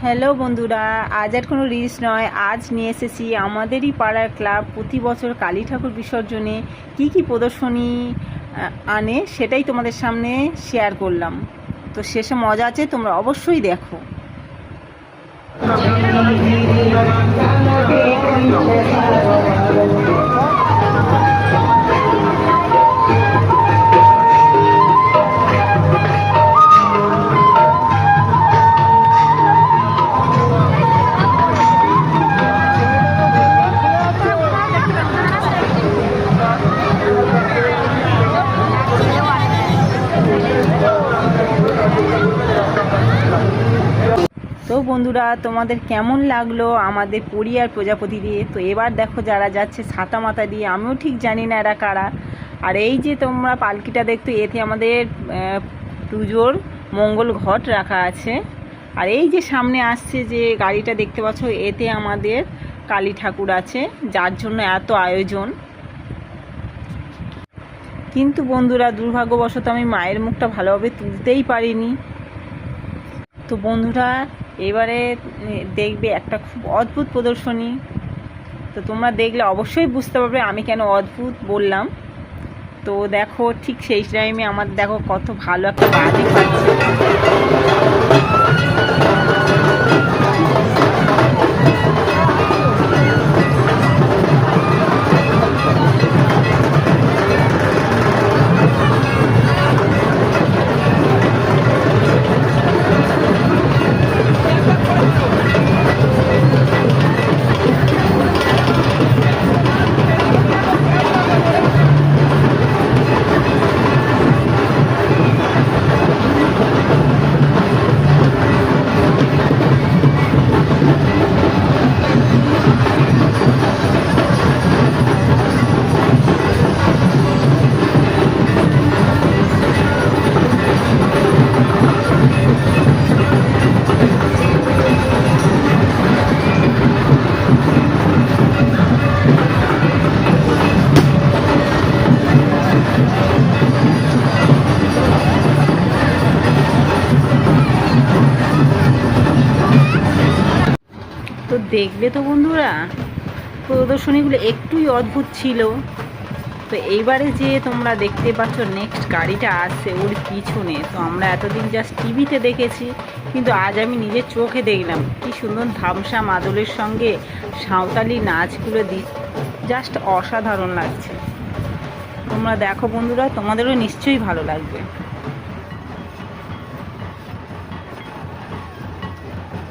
Hello বন্ধুরা, আজ আর কোনো রিলস নয়, আজ নিয়ে এসেছি আমাদেরই পাড়ার ক্লাব প্রতি বছর কালী ঠাকুর বিসর্জনে কি কি প্রদর্শনী আনে সেটাই তোমাদের সামনে শেয়ার করলাম। তো শেষে মজা আছে, তোমরা অবশ্যই দেখো। তো বন্ধুরা, তোমাদের কেমন লাগলো আমাদের পরিয়ার প্রজাপতি দিয়ে? তো এবার দেখো যারা যাচ্ছে ছাতা মাথা দিয়ে, আমিও ঠিক জানি না এরা কারা। আর এই যে তোমরা পালকিটা দেখতো, এতে আমাদের পুজোর মঙ্গল ঘট রাখা আছে। আর এই যে সামনে আসছে যে গাড়িটা দেখতে পাচ্ছ, এতে আমাদের কালী ঠাকুর আছে, যার জন্য এত আয়োজন। কিন্তু বন্ধুরা, দুর্ভাগ্যবশত আমি মায়ের মুখটা ভালোভাবে তুলতেই পারিনি। তো বন্ধুরা, এবারে দেখবে একটা খুব অদ্ভুত প্রদর্শনী। তো তোমরা দেখলে অবশ্যই বুঝতে পারবে আমি কেন অদ্ভুত বললাম। তো দেখো, ঠিক সেই টাইমে আমার দেখো কত ভালো একটা বাজি পাচ্ছে। তো দেখবে তো বন্ধুরা, প্রদর্শনীগুলো একটুই অদ্ভুত ছিল। তো এইবারে যে তোমরা দেখতে পাচ্ছ নেক্সট গাড়িটা আসছে ওর পিছনে, তো আমরা এতদিন জাস্ট টিভিতে দেখেছি, কিন্তু আজ আমি নিজের চোখে দেখলাম কি সুন্দর ধামসা মাদলের সঙ্গে সাঁওতালি নাচগুলো জাস্ট অসাধারণ লাগছে। তোমরা দেখো বন্ধুরা, তোমাদেরও নিশ্চয়ই ভালো লাগবে।